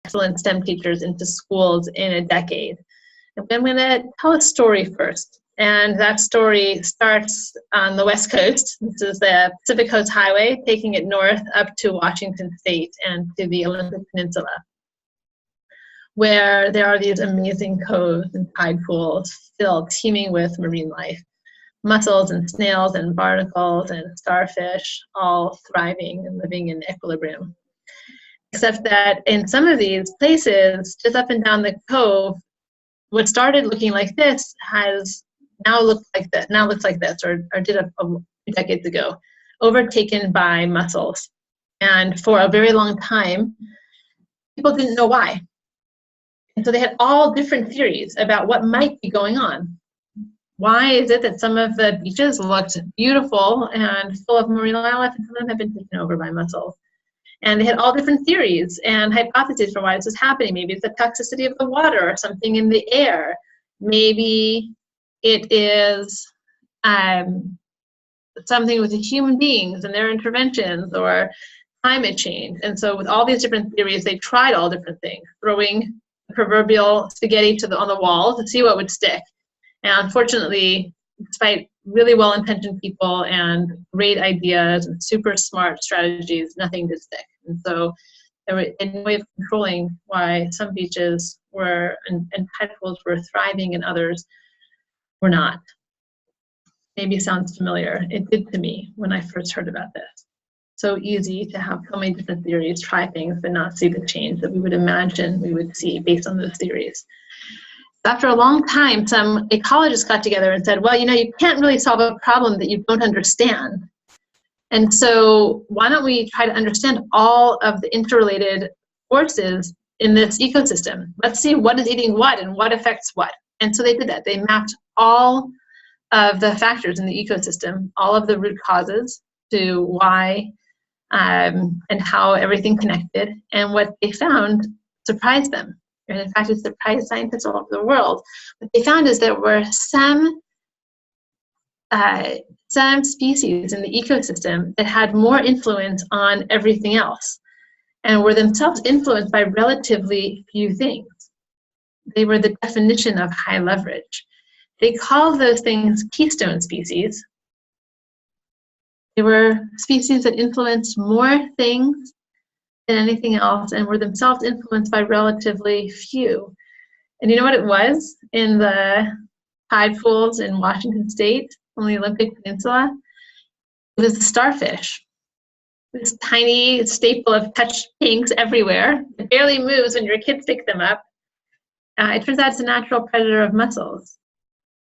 excellent STEM teachers into schools in a decade. I'm going to tell a story first. And that story starts on the West Coast. This is the Pacific Coast Highway, taking it north up to Washington State and to the Olympic Peninsula, where there are these amazing coves and tide pools filled, teeming with marine life. Mussels and snails and barnacles and starfish, all thriving and living in equilibrium. Except that in some of these places, just up and down the cove, what started looking like this has now looks like this, or did a few decades ago, overtaken by mussels. And for a very long time, people didn't know why. And so they had all different theories about what might be going on. Why is it that some of the beaches looked beautiful and full of marine wildlife, and some of them have been taken over by mussels? And they had all different theories and hypotheses for why this was happening. Maybe it's the toxicity of the water or something in the air. Maybe it is something with the human beings and their interventions, or climate change. And so with all these different theories, they tried all different things, throwing the proverbial spaghetti on the wall to see what would stick. And unfortunately, despite really well-intentioned people and great ideas and super smart strategies, nothing did stick. And so there was a way of controlling why some beaches were and tide pools were thriving and others were not. Maybe sounds familiar. It did to me when I first heard about this. So easy to have so many different theories, try things, but not see the change that we would imagine we would see based on those theories. After a long time, some ecologists got together and said, well, you can't really solve a problem that you don't understand. And so why don't we try to understand all of the interrelated forces in this ecosystem? Let's see what is eating what and what affects what. And so they did that. They mapped all of the factors in the ecosystem, all of the root causes to why and how everything connected. And what they found surprised them. And in fact, it surprised scientists all over the world. What they found is there were some species in the ecosystem that had more influence on everything else and were themselves influenced by relatively few things. They were the definition of high leverage. They call those things keystone species. They were species that influenced more things than anything else and were themselves influenced by relatively few. And you know what it was in the tide pools in Washington State on the Olympic Peninsula? It was the starfish. This tiny staple of touch pinks everywhere. It barely moves when your kids pick them up. It turns out it's a natural predator of mussels.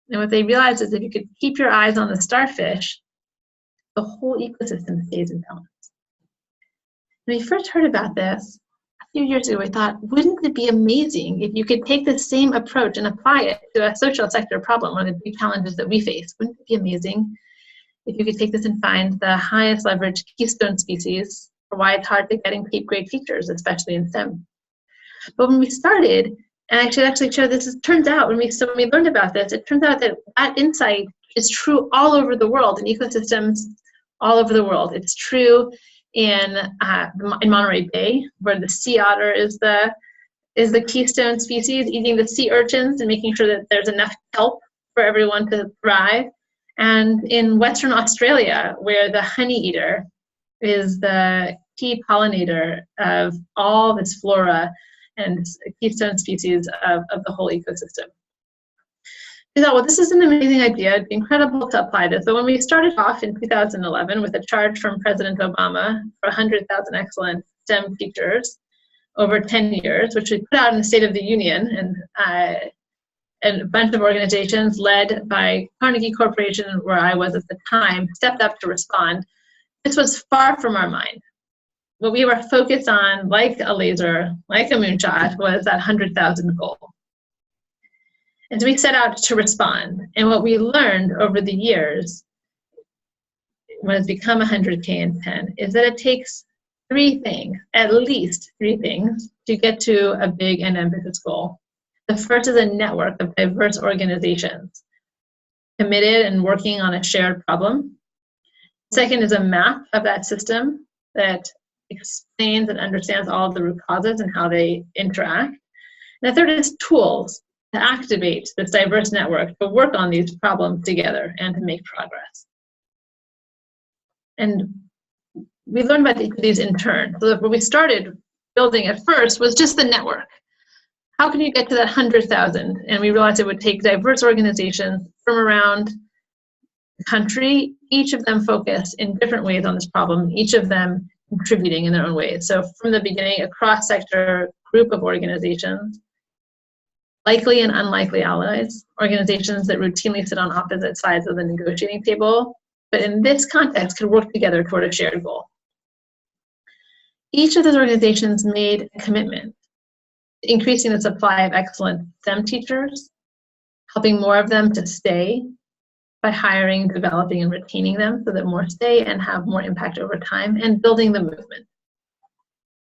And what they realized is if you could keep your eyes on the starfish, the whole ecosystem stays in balance. When we first heard about this a few years ago, we thought, wouldn't it be amazing if you could take the same approach and apply it to a social sector problem, one of the big challenges that we face? Wouldn't it be amazing if you could take this and find the highest leverage keystone species for why it's hard to get and keep great features, especially in STEM? But when we started, and I should actually share this, it turns out when we learned about this, it turns out that that insight is true all over the world, in ecosystems all over the world. It's true in Monterey Bay, where the sea otter is the keystone species, eating the sea urchins and making sure that there's enough kelp for everyone to thrive. And in Western Australia, where the honey eater is the key pollinator of all this flora and keystone species of the whole ecosystem. We thought, well, this is an amazing idea. It'd be incredible to apply this. So when we started off in 2011 with a charge from President Obama for 100,000 excellent STEM teachers over 10 years, which we put out in the State of the Union, and a bunch of organizations led by Carnegie Corporation, where I was at the time, stepped up to respond. This was far from our mind. What we were focused on, like a laser, like a moonshot, was that 100,000 goal. And so we set out to respond. And what we learned over the years, when it's become 100K10, is that it takes three things, at least three things, to get to a big and ambitious goal. The first is a network of diverse organizations committed and working on a shared problem. Second is a map of that system that explains and understands all of the root causes and how they interact. And the third is tools to activate this diverse network to work on these problems together and to make progress. And we learned about these in turn. So what we started building at first was just the network. How can you get to that 100,000? And we realized it would take diverse organizations from around the country, each of them focused in different ways on this problem, each of them contributing in their own ways. So from the beginning, a cross-sector group of organizations, likely and unlikely allies, organizations that routinely sit on opposite sides of the negotiating table, but in this context could work together toward a shared goal. Each of those organizations made a commitment to increasing the supply of excellent STEM teachers, helping more of them to stay by hiring, developing, and retaining them so that more stay and have more impact over time, and building the movement.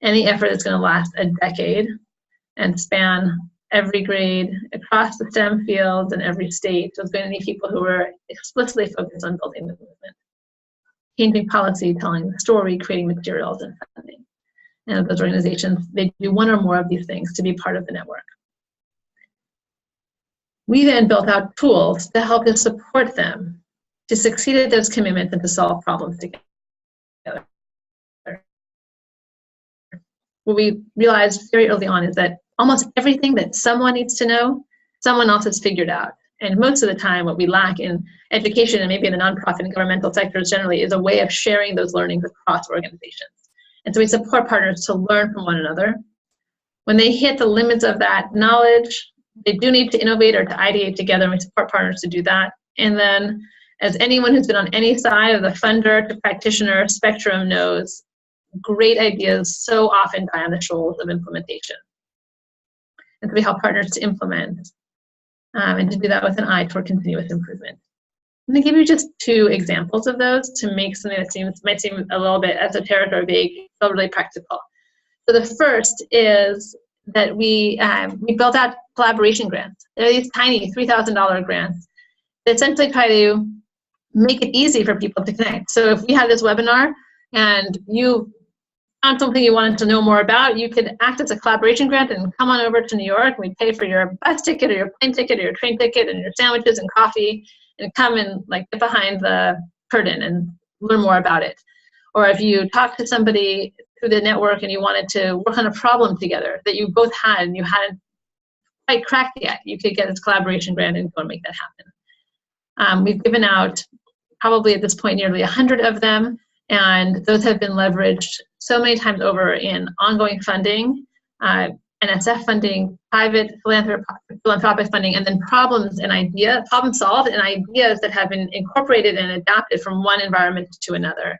Any effort that's going to last a decade and span every grade across the STEM fields and every state is going to need people who are explicitly focused on building the movement, changing policy, telling the story, creating materials, and funding. And those organizations, they do one or more of these things to be part of the network. We then built out tools to help us support them to succeed at those commitments and to solve problems together. What we realized very early on is that almost everything that someone needs to know, someone else has figured out. And most of the time, what we lack in education and maybe in the nonprofit and governmental sectors generally is a way of sharing those learnings across organizations. And so we support partners to learn from one another. When they hit the limits of that knowledge, they do need to innovate or to ideate together, and we support partners to do that. And then, as anyone who's been on any side of the funder to practitioner spectrum knows, great ideas so often die on the shoals of implementation. And so we help partners to implement and to do that with an eye toward continuous improvement. I'm going to give you just two examples of those to make something that might seem a little bit esoteric or vague feel really practical. So the first is that we built out collaboration grants. They're these tiny $3,000 grants that essentially try to make it easy for people to connect. So if we had this webinar and you found something you wanted to know more about, you could act as a collaboration grant and come on over to New York. We pay for your bus ticket or your plane ticket or your train ticket and your sandwiches and coffee, and come and like get behind the curtain and learn more about it. Or if you talk to somebody through the network and you wanted to work on a problem together that you both had and you hadn't quite cracked yet, you could get this collaboration grant and go and make that happen. We've given out probably at this point nearly 100 of them, and those have been leveraged so many times over in ongoing funding, NSF funding, private philanthropic funding, and then problem solved and ideas that have been incorporated and adapted from one environment to another.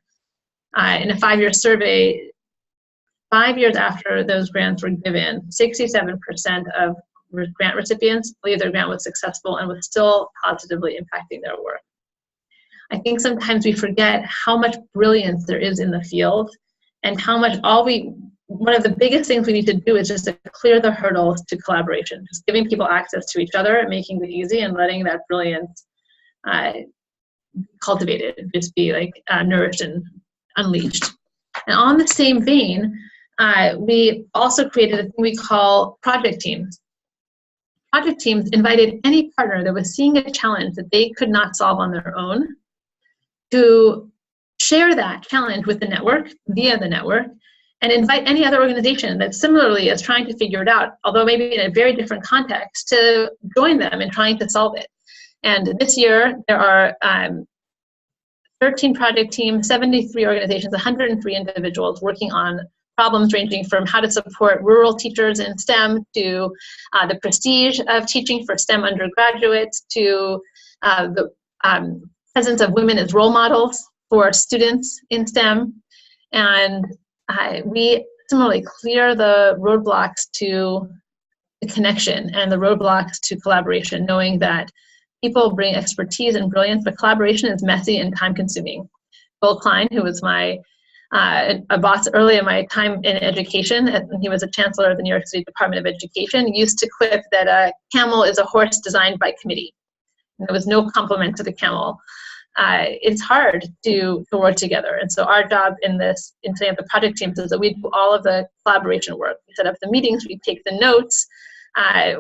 In a 5-year survey, 5 years after those grants were given, 67% of grant recipients believe their grant was successful and was still positively impacting their work. I think sometimes we forget how much brilliance there is in the field and how much one of the biggest things we need to do is just to clear the hurdles to collaboration, just giving people access to each other and making it easy and letting that brilliance cultivated, just be like nourished and unleashed. And on the same vein, we also created a thing we call project teams. Project teams invited any partner that was seeing a challenge that they could not solve on their own to share that challenge with the network, via the network, and invite any other organization that similarly is trying to figure it out, although maybe in a very different context, to join them in trying to solve it. And this year, there are 13 project teams, 73 organizations, 103 individuals working on problems ranging from how to support rural teachers in STEM to the prestige of teaching for STEM undergraduates to the presence of women as role models for students in STEM. And we similarly clear the roadblocks to the connection and the roadblocks to collaboration, knowing that people bring expertise and brilliance, but collaboration is messy and time-consuming. Bill Klein, who was a boss early in my time in education, and he was a chancellor of the New York City Department of Education, used to quip that a camel is a horse designed by committee. And there was no compliment to the camel. it's hard to work together. And so our job in say at the project teams is that we do all of the collaboration work. We set up the meetings, we take the notes,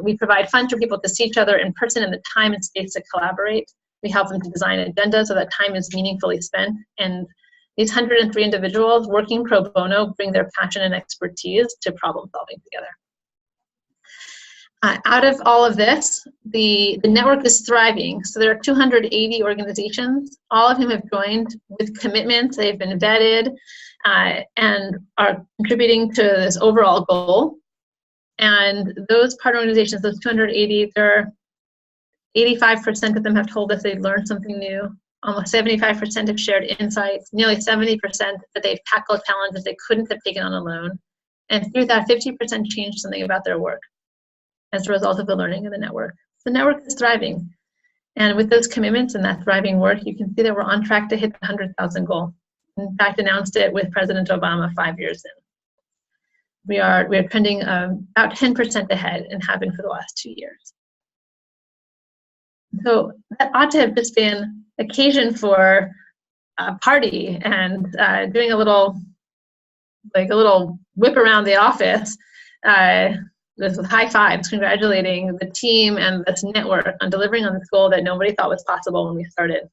we provide funds for people to see each other in person and the time and space to collaborate. We help them to design agendas so that time is meaningfully spent. And these 103 individuals working pro bono bring their passion and expertise to problem solving together. Out of all of this, the network is thriving. So there are 280 organizations, all of whom have joined with commitments. They've been vetted and are contributing to this overall goal. And those partner organizations, those 280, 85% of them have told us they've learned something new. Almost 75% have shared insights. Nearly 70% that they've tackled challenges they couldn't have taken on alone. And through that, 50% changed something about their work as a result of the learning in the network. The network is thriving. And with those commitments and that thriving work, you can see that we're on track to hit the 100,000 goal. In fact, announced it with President Obama 5 years in. We are trending about 10% ahead and have been for the last 2 years. So that ought to have just been occasion for a party and doing a little whip around the office with high fives, congratulating the team and this network on delivering on this goal that nobody thought was possible when we started.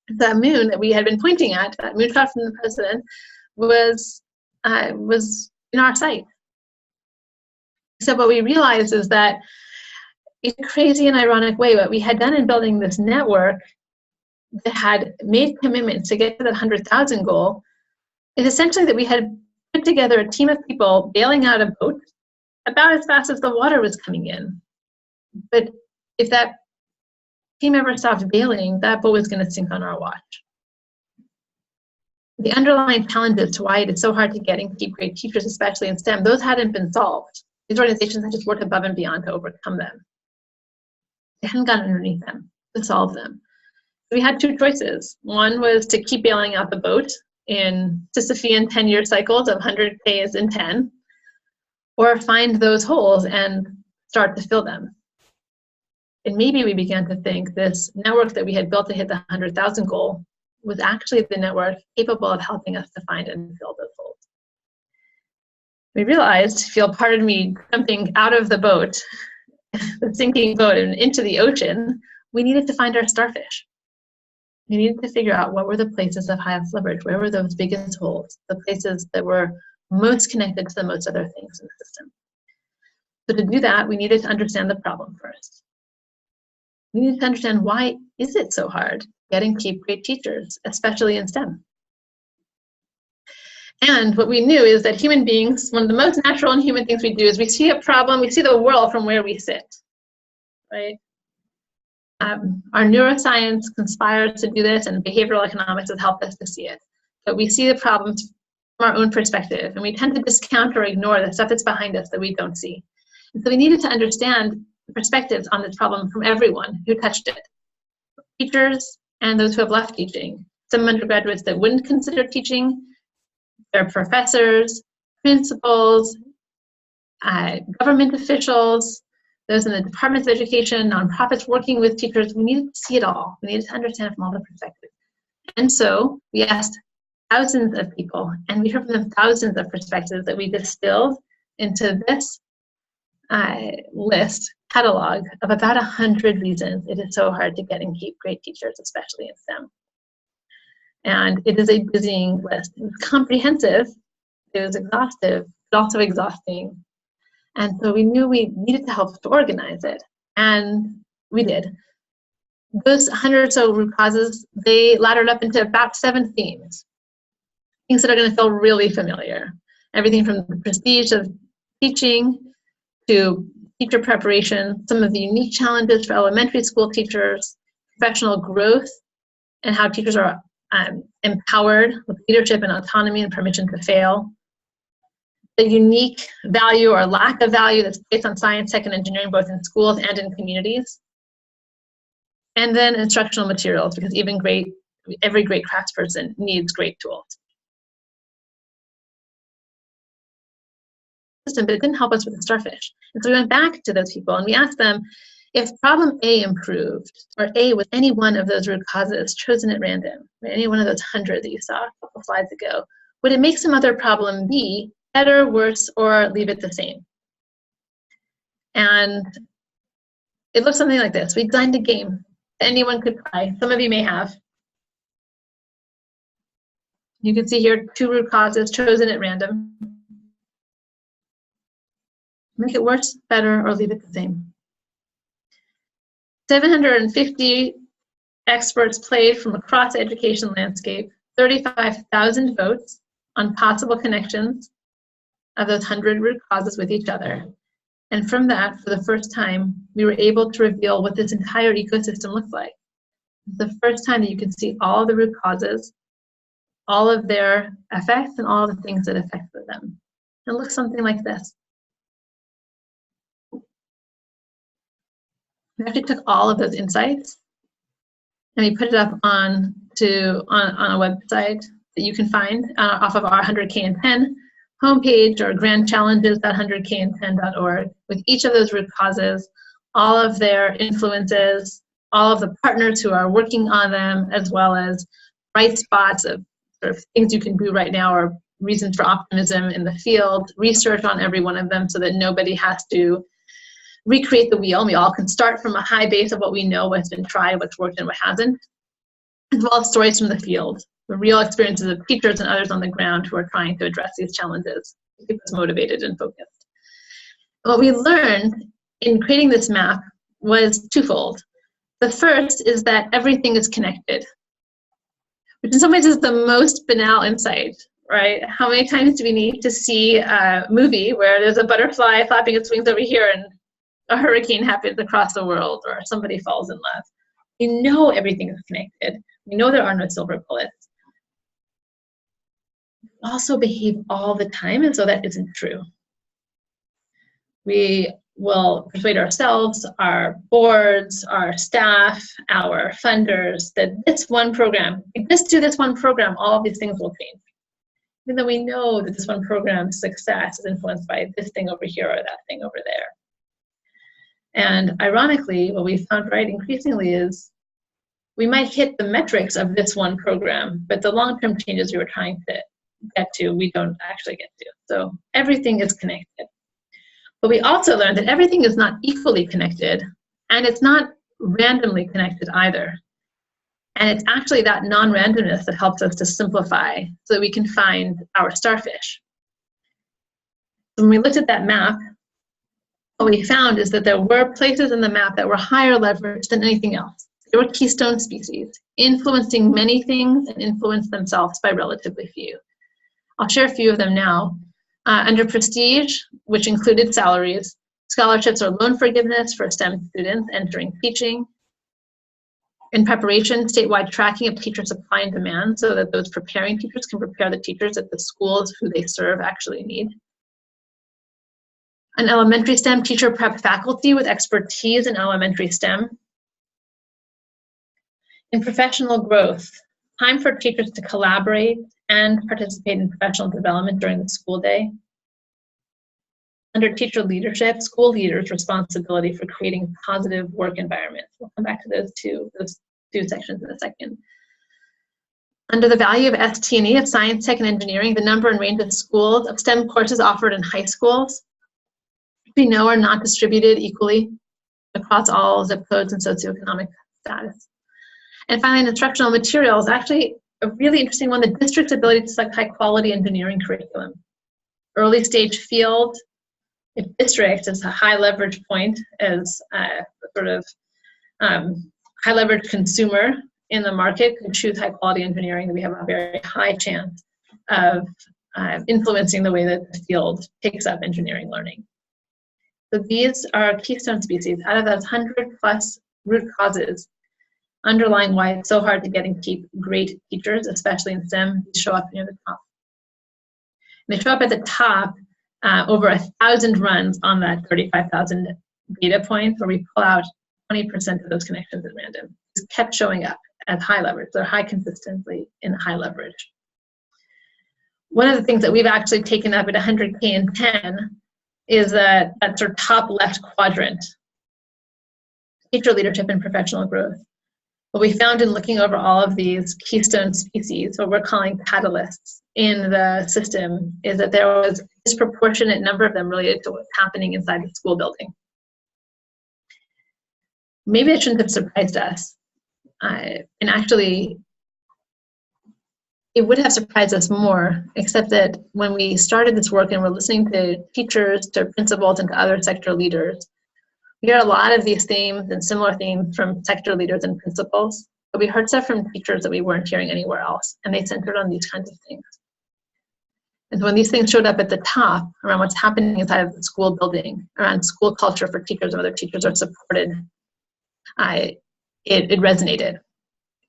The moon that we had been pointing at, that moonshot from the president, was in our sight. So what we realized is that in a crazy and ironic way, what we had done in building this network that had made commitments to get to that 100,000 goal is essentially that we had put together a team of people bailing out a boat about as fast as the water was coming in. But if that team ever stopped bailing, that boat was going to sink on our watch. The underlying challenges to why it is so hard to get and keep great teachers, especially in STEM, those hadn't been solved. These organizations had just worked above and beyond to overcome them. They hadn't gotten underneath them to solve them. So we had two choices. One was to keep bailing out the boat in Sisyphean 10-year cycles of 100Ks in 10, or find those holes and start to fill them. And maybe we began to think this network that we had built to hit the 100,000 goal was actually the network capable of helping us to find and fill those holes. We realized, feel part of me jumping out of the boat, the sinking boat, and into the ocean, we needed to find our starfish. We needed to figure out what were the places of highest leverage, where were those biggest holes, the places that were most connected to the most other things in the system. So to do that, we needed to understand the problem first. We needed to understand why is it so hard getting keep great teachers, especially in STEM. And what we knew is that human beings, one of the most natural and human things we do is we see a problem, we see the world from where we sit, right? Our neuroscience conspires to do this, and behavioral economics has helped us to see it. But we see the problems from our own perspective, and we tend to discount or ignore the stuff that's behind us that we don't see. And so we needed to understand the perspectives on this problem from everyone who touched it. Teachers and those who have left teaching. Some undergraduates that wouldn't consider teaching, their professors, principals, government officials, those in the departments of education, nonprofits working with teachers. We needed to see it all. We needed to understand from all the perspectives. And so we asked thousands of people, and we heard from them thousands of perspectives that we distilled into this catalog of about 100 reasons it is so hard to get and keep great teachers, especially in STEM. And it is a dizzying list. It was comprehensive, it was exhaustive, but also exhausting. And so we knew we needed to help to organize it, and we did. Those 100 or so root causes, they laddered up into about 7 themes. Things that are going to feel really familiar. Everything from the prestige of teaching to teacher preparation, some of the unique challenges for elementary school teachers, professional growth, and how teachers are empowered with leadership and autonomy and permission to fail. The unique value or lack of value that's based on science, tech, and engineering, both in schools and in communities. And then instructional materials, because every great craftsperson needs great tools. But it didn't help us with the starfish. And so we went back to those people and we asked them, If problem A improved, or A was any one of those root causes chosen at random, or any one of those 100 that you saw a couple slides ago, would it make some other problem B better, worse, or leave it the same? And it looks something like this. We designed a game that anyone could play. Some of you may have. You can see here 2 root causes chosen at random. Make it worse, better, or leave it the same. 750 experts played from across the education landscape, 35,000 votes on possible connections of those 100 root causes with each other. And from that, for the first time, we were able to reveal what this entire ecosystem looks like. It's the first time that you can see all the root causes, all of their effects, and all the things that affected them. It looks something like this. We actually took all of those insights and we put it up on a website that you can find off of our 100Kin10 homepage, or grandchallenges.100Kin10.org, with each of those root causes, all of their influences, all of the partners who are working on them, as well as bright spots of sort of things you can do right now, or reasons for optimism in the field, research on every one of them so that nobody has to recreate the wheel. We all can start from a high base of what we know, what's been tried, what's worked, and what hasn't, as well as stories from the field, the real experiences of teachers and others on the ground who are trying to address these challenges to keep us motivated and focused. What we learned in creating this map was twofold. The first is that everything is connected, which in some ways is the most banal insight, right? How many times do we need to see a movie where there's a butterfly flapping its wings over here and a hurricane happens across the world, or somebody falls in love? We know everything is connected. We know there are no silver bullets. We also behave all the time as though that isn't true. We will persuade ourselves, our boards, our staff, our funders, that this one program, if just do this one program, all of these things will change. Even though we know that this one program's success is influenced by this thing over here or that thing over there. And ironically, what we found right increasingly is we might hit the metrics of this one program, but the long-term changes we were trying to get to, we don't actually get to. So everything is connected. But we also learned that everything is not equally connected, and it's not randomly connected either. And it's actually that non-randomness that helps us to simplify so that we can find our starfish. So when we looked at that map, what we found is that there were places in the map that were higher leverage than anything else. There were keystone species, influencing many things and influenced themselves by relatively few. I'll share a few of them now. Under prestige, which included salaries, scholarships or loan forgiveness for STEM students entering teaching. In preparation, statewide tracking of teacher supply and demand so that those preparing teachers can prepare the teachers that the schools who they serve actually need. An elementary STEM teacher prep faculty with expertise in elementary STEM. In professional growth, time for teachers to collaborate and participate in professional development during the school day. Under teacher leadership, school leaders' responsibility for creating positive work environments. We'll come back to those two sections in a second. Under the value of ST&E, of science, tech, and engineering, the number and range of schools of STEM courses offered in high schools, we know are not distributed equally across all zip codes and socioeconomic status. And finally, instructional materials, actually a really interesting one, the district's ability to select high quality engineering curriculum. Early stage field, if district is a high leverage point as a sort of high leverage consumer in the market can choose high quality engineering, then we have a very high chance of influencing the way that the field picks up engineering learning. So these are keystone species. Out of those 100+ root causes underlying why it's so hard to get and keep great teachers, especially in STEM, show up near the top. And they show up at the top over 1,000 runs on that 35,000 data points, where we pull out 20% of those connections at random. Just kept showing up as high leverage. They're high consistently in high leverage. One of the things that we've actually taken up at 100Kin10 is that sort of top left quadrant. teacher leadership and professional growth. What we found in looking over all of these keystone species, what we're calling catalysts in the system, is that there was a disproportionate number of them related to what's happening inside the school building. Maybe it shouldn't have surprised us. And actually, it would have surprised us more, except that when we started this work and we're listening to teachers, to principals, and to other sector leaders, we heard a lot of these themes and similar themes from sector leaders and principals, but we heard stuff from teachers that we weren't hearing anywhere else, and they centered on these kinds of things. And so when these things showed up at the top around what's happening inside of the school building, around school culture for teachers and whether teachers are supported, it resonated.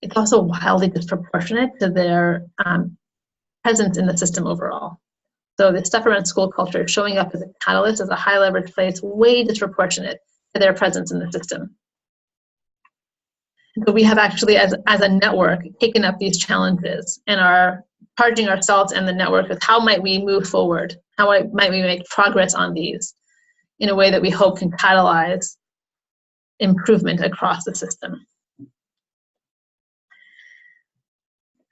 It's also wildly disproportionate to their presence in the system overall. So the stuff around school culture showing up as a catalyst, as a high leverage place, way disproportionate to their presence in the system. So we have actually, as a network, taken up these challenges and are charging ourselves and the network with how might we move forward, how might we make progress on these in a way that we hope can catalyze improvement across the system. Do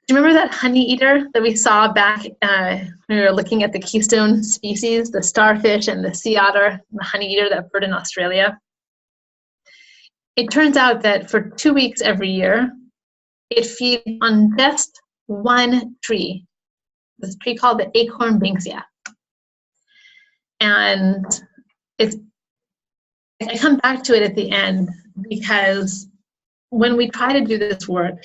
you remember that honey eater that we saw back when we were looking at the keystone species, the starfish and the sea otter, the honey eater, that bird in Australia? It turns out that for 2 weeks every year, it feeds on just one tree, this tree called the acorn banksia. And I come back to it at the end because when we try to do this work,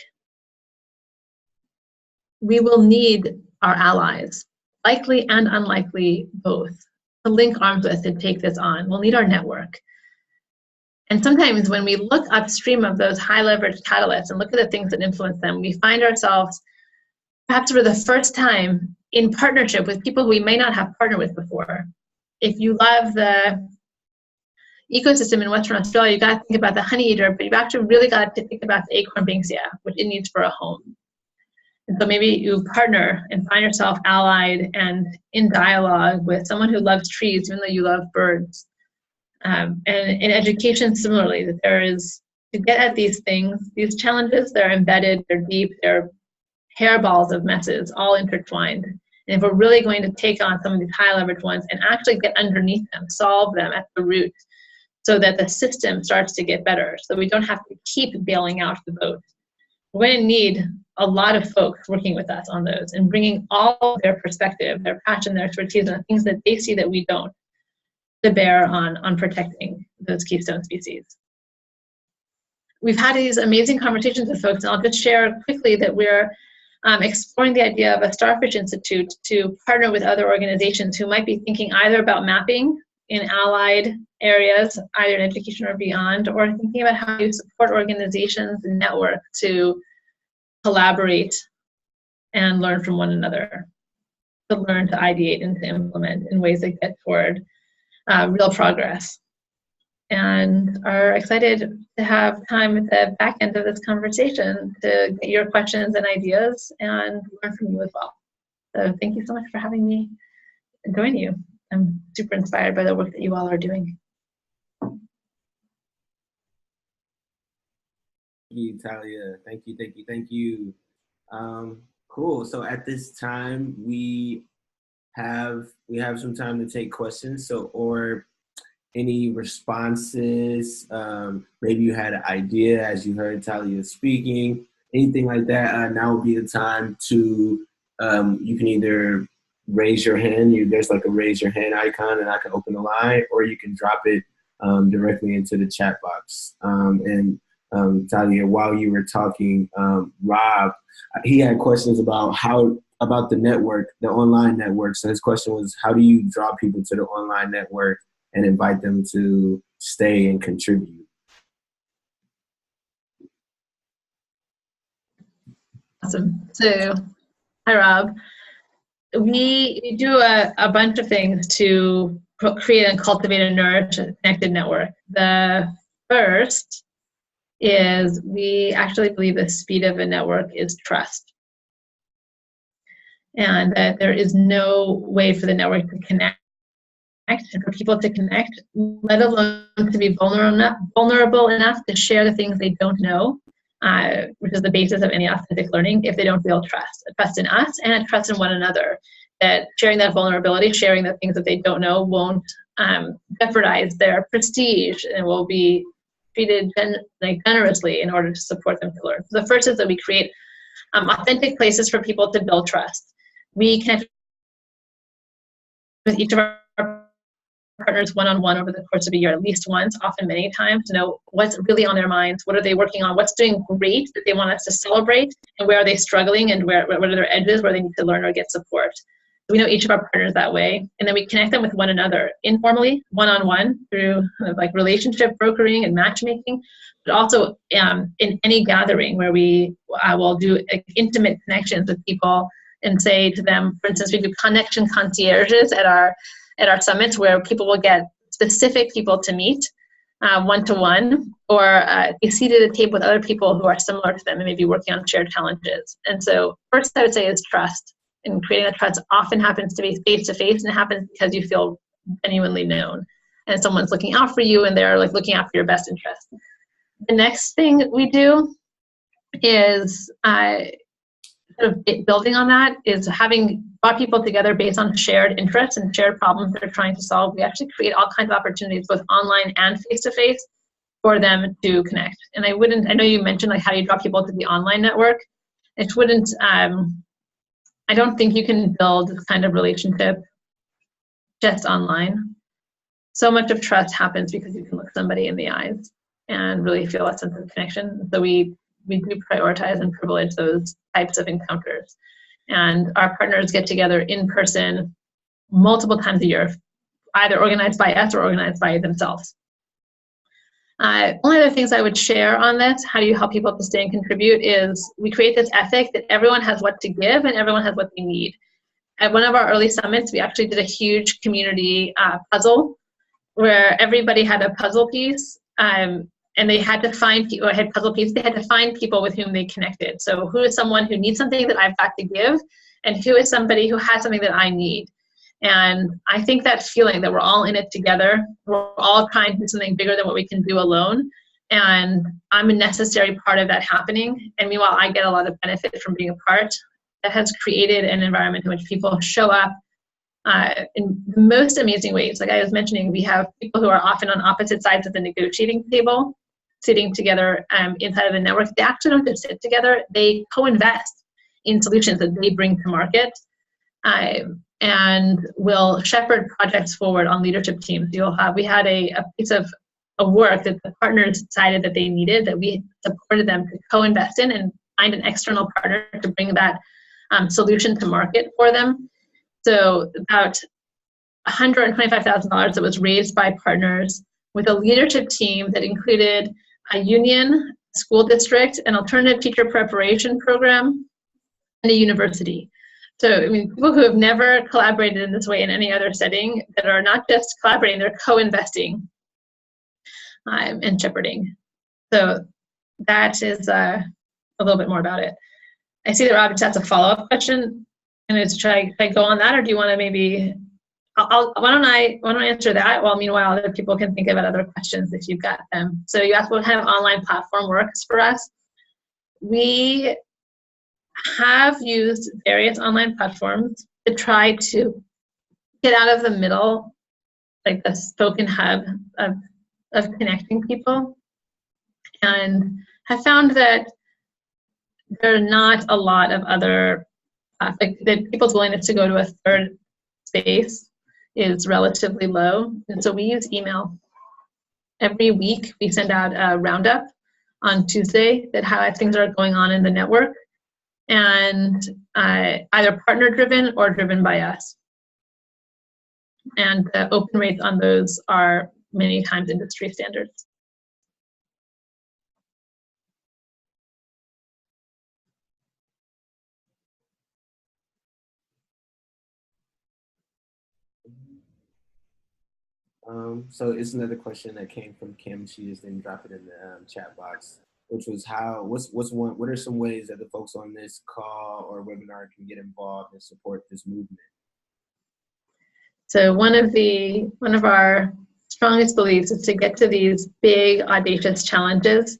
we will need our allies, likely and unlikely both, to link arms with and take this on. We'll need our network. And sometimes when we look upstream of those high leverage catalysts and look at the things that influence them, we find ourselves, perhaps for the first time, in partnership with people who we may not have partnered with before. If you love the ecosystem in Western Australia, you got to think about the honey eater, but you've actually really got to think about the acorn banksia, which it needs for a home. And so maybe you partner and find yourself allied and in dialogue with someone who loves trees, even though you love birds. And in education, similarly, that there is, to get at these things, these challenges, they're embedded, they're deep, they're hairballs of messes, all intertwined. And if we're really going to take on some of these high leverage ones and actually get underneath them, solve them at the root, so that the system starts to get better, so we don't have to keep bailing out the boat, we're going to need a lot of folks working with us on those and bringing all of their perspective, their passion, their expertise, and the things that they see that we don't, to bear on protecting those keystone species. We've had these amazing conversations with folks, and I'll just share quickly that we're exploring the idea of a Starfish Institute to partner with other organizations who might be thinking either about mapping in allied areas, either in education or beyond, or thinking about how you support organizations and network to collaborate and learn from one another, to learn to ideate and to implement in ways that get toward real progress. And are excited to have time at the back end of this conversation to get your questions and ideas and learn from you as well. So thank you so much for having me and join you. I'm super inspired by the work that you all are doing. Thank you, Talia. Thank you, thank you, thank you. Cool. So at this time, we have some time to take questions. So, or any responses. Maybe you had an idea as you heard Talia speaking, anything like that. Now would be the time to, you can either raise your hand, there's like a raise your hand icon and I can open the line, or you can drop it directly into the chat box. Talia, while you were talking, Rob, he had questions about about the network, the online network. So his question was, how do you draw people to the online network and invite them to stay and contribute? Awesome. So, hi, Rob. We do a bunch of things to create and cultivate a nourish a connected network. The first is we actually believe the speed of a network is trust. And that there is no way for the network to connect and for people to connect, let alone to be vulnerable enough to share the things they don't know, which is the basis of any authentic learning, if they don't feel trust. A trust in us and a trust in one another. That sharing that vulnerability, sharing the things that they don't know won't jeopardize their prestige and will be treated generously in order to support them to learn. So the first is that we create authentic places for people to build trust. We connect with each of our partners one-on-one over the course of a year, at least once, often many times, to know what's really on their minds, what are they working on, what's doing great that they want us to celebrate, and where are they struggling, and what are their edges where they need to learn or get support. So we know each of our partners that way, and then we connect them with one another informally, one-on-one, through like relationship brokering and matchmaking, but also in any gathering where we will do intimate connections with people and say to them, for instance, we do connection concierges at our summits where people will get specific people to meet one-to-one, or be seated at a table with other people who are similar to them and maybe working on shared challenges. And so first I would say is trust. And creating that trust often happens to be face-to-face, and it happens because you feel genuinely known. And someone's looking out for you, and they're like looking out for your best interest. The next thing we do is sort of building on that is having brought people together based on shared interests and shared problems that they're trying to solve. We actually create all kinds of opportunities, both online and face-to-face, for them to connect. And I know you mentioned like how do you draw people to the online network. It wouldn't, I don't think you can build this kind of relationship just online. So much of trust happens because you can look somebody in the eyes and really feel a sense of connection. So we do prioritize and privilege those types of encounters. And our partners get together in person multiple times a year, either organized by us or organized by themselves. One of the things I would share on this, how do you help people to stay and contribute, is we create this ethic that everyone has what to give and everyone has what they need. At one of our early summits, we actually did a huge community puzzle where everybody had a puzzle piece, and they had to find people, had puzzle pieces, they had to find people with whom they connected. So who is someone who needs something that I've got to give, and who is somebody who has something that I need? And I think that feeling that we're all in it together, we're all trying to do something bigger than what we can do alone, and I'm a necessary part of that happening. And meanwhile, I get a lot of benefit from being a part. That has created an environment in which people show up in the most amazing ways. Like I was mentioning, we have people who are often on opposite sides of the negotiating table, sitting together inside of the network. They actually don't just sit together, they co-invest in solutions that they bring to market. And will shepherd projects forward on leadership teams. We had a piece of work that the partners decided that they needed, that we supported them to co-invest in and find an external partner to bring that solution to market for them. So about $125,000 that was raised by partners with a leadership team that included a union, school district, an alternative teacher preparation program, and a university. So, I mean, people who have never collaborated in this way in any other setting, that are not just collaborating, they're co-investing and shepherding. So that is a little bit more about it. I see that Rob just has a follow-up question. And should I go on that, or do you want to maybe, why don't I answer that? Well, meanwhile, other people can think about other questions if you've got them. So you asked what kind of online platform works for us. We have used various online platforms to try to get out of the middle, like the spoken hub of connecting people, and have found that there are not a lot of other, like that people's willingness to go to a third space is relatively low. And so we use email. Every week we send out a roundup on Tuesday that highlights things that are going on in the network, and either partner driven or driven by us. And the open rates on those are many times industry standards. So it's another question that came from Kim. She just didn't drop it in the chat box, which was what are some ways that the folks on this call or webinar can get involved and support this movement? So one of our strongest beliefs is to get to these big, audacious challenges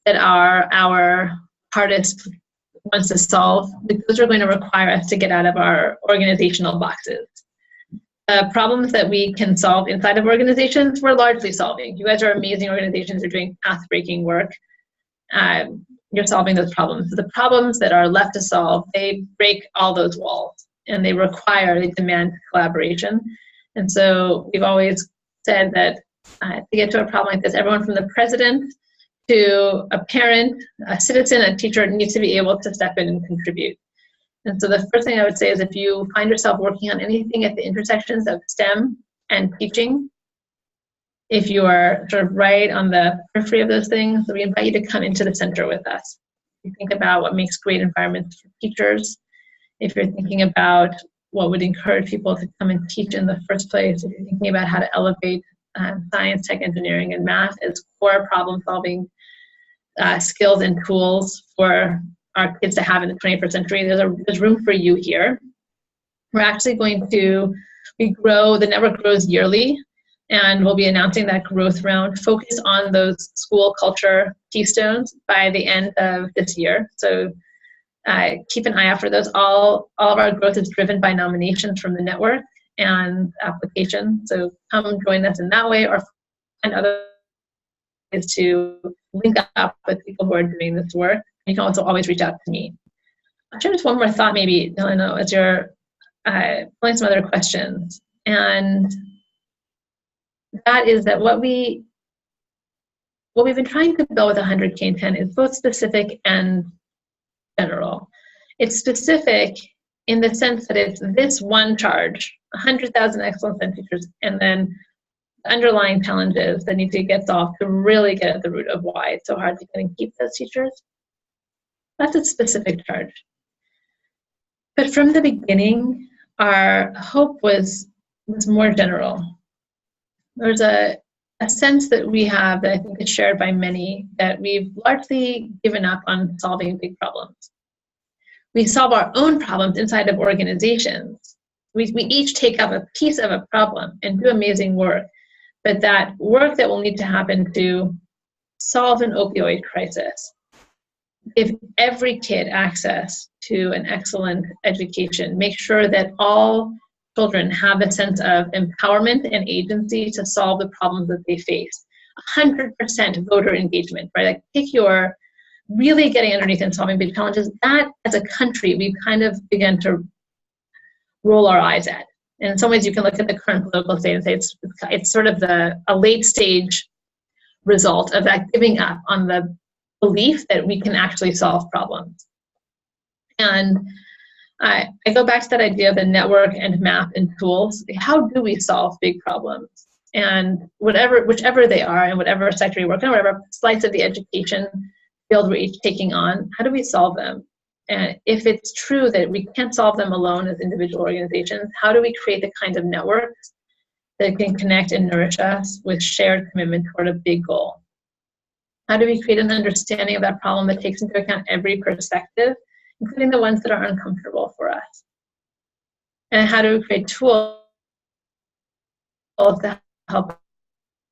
that are our hardest ones to solve. Those are going to require us to get out of our organizational boxes. Problems that we can solve inside of organizations, we're largely solving. You guys are amazing organizations. You're doing path-breaking work. You're solving those problems. The problems that are left to solve, they break all those walls, and they demand collaboration. And so we've always said that to get to a problem like this, everyone from the president to a parent, a citizen, a teacher needs to be able to step in and contribute. And so the first thing I would say is if you find yourself working on anything at the intersections of STEM and teaching, if you are sort of right on the periphery of those things, we invite you to come into the center with us. You think about what makes great environments for teachers. If you're thinking about what would encourage people to come and teach in the first place, if you're thinking about how to elevate science, tech, engineering, and math as core problem-solving skills and tools for our kids to have in the 21st century, there's room for you here. We're actually the network grows yearly, and we'll be announcing that growth round focused on those school culture keystones by the end of this year. So keep an eye out for those. All of our growth is driven by nominations from the network and applications. So come join us in that way, or find other ways to link up with people who are doing this work. You can also always reach out to me. I'll share just one more thought, maybe, Delano, as you're pulling some other questions. And that is that what we've been trying to build with 100K10 is both specific and general. It's specific in the sense that it's this one charge, 100,000 excellence and teachers, and then the underlying challenges that need to get solved to really get at the root of why it's so hard to get and keep those teachers. That's a specific charge. But from the beginning, our hope was more general. There's a sense that we have that I think is shared by many, that we've largely given up on solving big problems. We solve our own problems inside of organizations. We each take up a piece of a problem and do amazing work, but that work that will need to happen to solve an opioid crisis, give every kid access to an excellent education, make sure that all children have a sense of empowerment and agency to solve the problems that they face. 100% voter engagement, right? Like pick your really getting underneath and solving big challenges. That, as a country, we've kind of begun to roll our eyes at. And in some ways, you can look at the current political state and say it's sort of a late stage result of that giving up on the belief that we can actually solve problems. And I go back to that idea of the network and map and tools. How do we solve big problems? And whichever they are, and whatever sector you work in, whatever slice of the education field we're each taking on, how do we solve them? And if it's true that we can't solve them alone as individual organizations, how do we create the kind of networks that can connect and nourish us with shared commitment toward a big goal? How do we create an understanding of that problem that takes into account every perspective, including the ones that are uncomfortable for us? And how do we create tools to help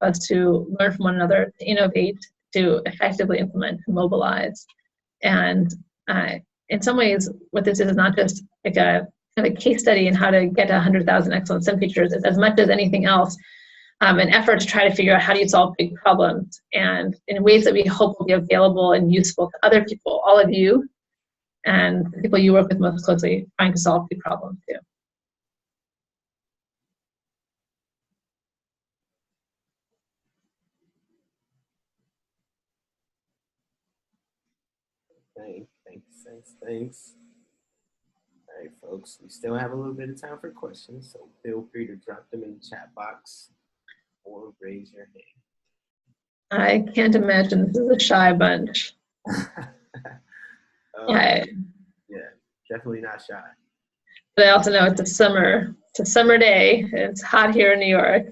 us to learn from one another, to innovate, to effectively implement, to mobilize? And in some ways, what this is not just like a kind of case study in how to get to 100,000 excellent STEM teachers. It's as much as anything else, an effort to try to figure out how do you solve big problems, and in ways that we hope will be available and useful to other people, all of you, and the people you work with most closely, trying to solve big problems too. Thanks. All right, folks, we still have a little bit of time for questions, so feel free to drop them in the chat box or raise your hand. I can't imagine this is a shy bunch. Yeah, definitely not shy. But I also know it's a summer day. It's hot here in New York.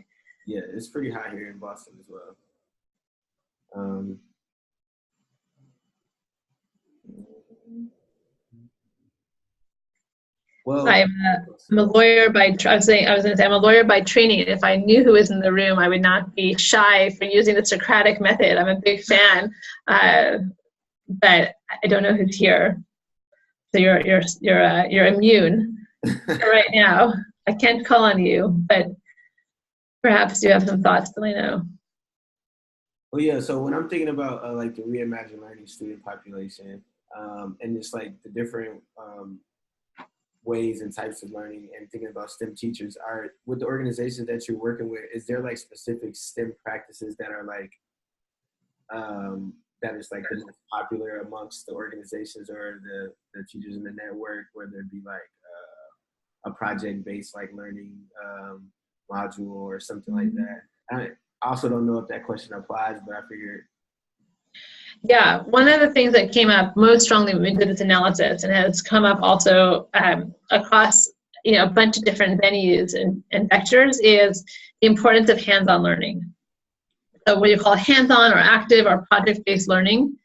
Yeah, it's pretty hot here in Boston as well. Well, I'm a lawyer by, I was going to say, I'm a lawyer by training. If I knew who was in the room, I would not be shy for using the Socratic method. I'm a big fan, but I don't know who's here. So you're immune for right now. I can't call on you, but perhaps you have some thoughts that I know. Well, yeah. So when I'm thinking about like the Reimagine learning student population, and just like the different ways and types of learning, and thinking about STEM teachers, are with the organizations that you're working with, is there like specific STEM practices that are like that is like the most popular amongst the organizations or the teachers in the network, whether it be like a project-based like learning module or something like that? I also don't know if that question applies, but I figured. Yeah, one of the things that came up most strongly when we did this analysis, and has come up also across a bunch of different venues and vectors, is the importance of hands-on learning. So what you call hands-on or active or project-based learning,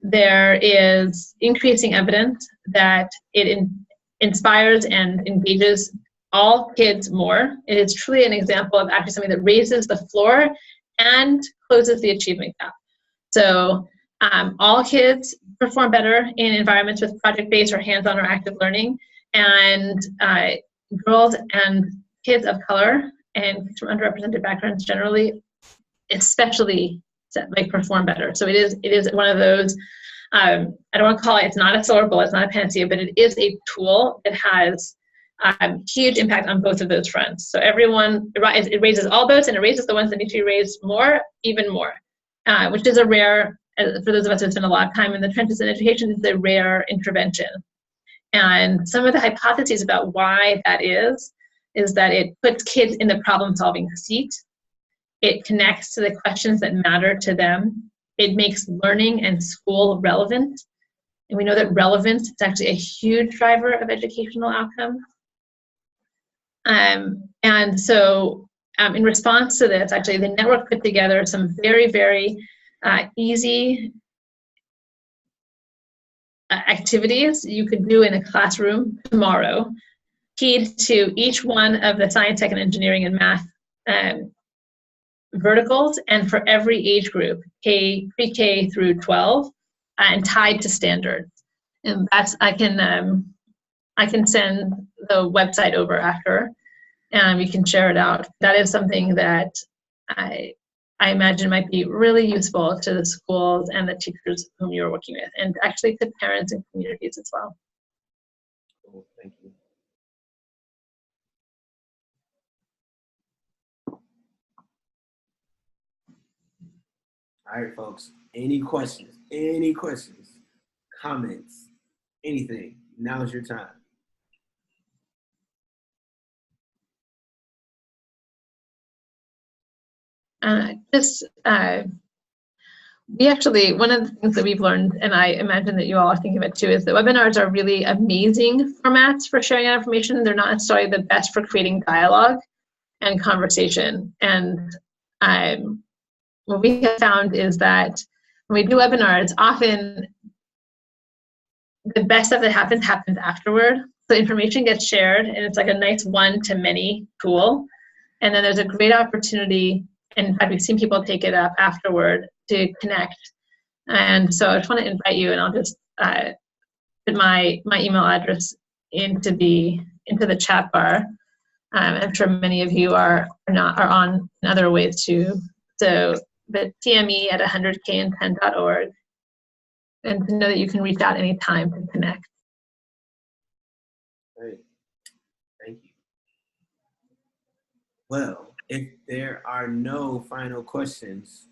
there is increasing evidence that it inspires and engages all kids more. It is truly an example of actually something that raises the floor and closes the achievement gap. So all kids perform better in environments with project-based or hands-on or active learning, and girls and kids of color and from underrepresented backgrounds generally, especially like perform better. So it is one of those. I don't want to call it. It's not a silver bullet. It's not a panacea, but it is a tool that has huge impact on both of those fronts. So everyone, it raises all boats, and it raises the ones that need to be raised more, even more, which is a rare. For those of us who spend a lot of time in the trenches in education, it's a rare intervention. And some of the hypotheses about why that is that it puts kids in the problem-solving seat. It connects to the questions that matter to them. It makes learning and school relevant. And we know that relevance is actually a huge driver of educational outcomes. And so in response to this, actually, the network put together some very, very easy activities you could do in a classroom tomorrow, keyed to each one of the science, tech, and engineering and math verticals, and for every age group, pre-K through 12, and tied to standards. And that's, I can send the website over after, and we can share it out. That is something that I imagine might be really useful to the schools and the teachers whom you're working with, and actually to parents and communities as well. Cool, thank you. All right, folks, any questions, comments, anything, now's your time. We actually, one of the things that we've learned, and I imagine that you all are thinking about too, is that webinars are really amazing formats for sharing out information. They're not necessarily the best for creating dialogue and conversation. And what we have found is that when we do webinars, often the best stuff that happens afterward. So information gets shared, and it's like a nice one-to-many tool. And then there's a great opportunity, and in fact, we've seen people take it up afterward to connect. And so I just want to invite you, and I'll just put my email address into the chat bar. I'm sure many of you are on in other ways too. So the TME@100Kin10.org, and to know that you can reach out anytime to connect. Great, thank you. Well, if there are no final questions,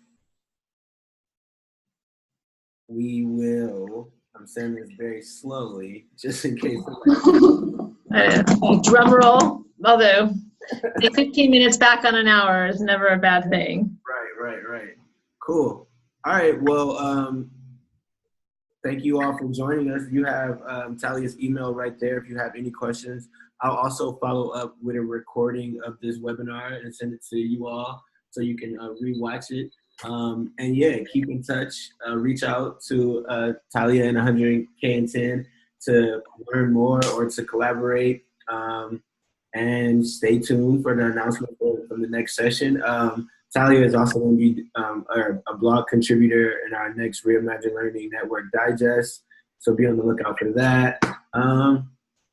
we will, I'm saying this very slowly, just in case. Drum roll, although 15 minutes back on an hour is never a bad thing. Right. Cool. All right, well, thank you all for joining us. You have Talia's email right there if you have any questions. I'll also follow up with a recording of this webinar and send it to you all so you can rewatch it. And yeah, keep in touch. Reach out to Talia and 100Kin10 to learn more or to collaborate. And stay tuned for the announcement from the next session. Talia is also going to be a blog contributor in our next Reimagine Learning Network Digest. So be on the lookout for that.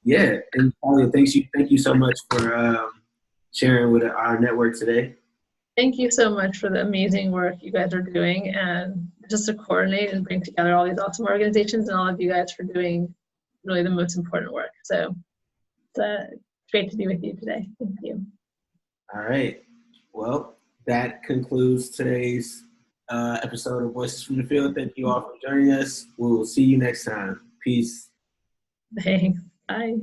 Yeah, and Talia, thank you so much for sharing with our network today. Thank you so much for the amazing work you guys are doing, and just to coordinate and bring together all these awesome organizations, and all of you guys for doing really the most important work. So it's great to be with you today. Thank you. All right. Well, that concludes today's episode of Voices from the Field. Thank you all for joining us. We'll see you next time. Peace. Thanks. Bye.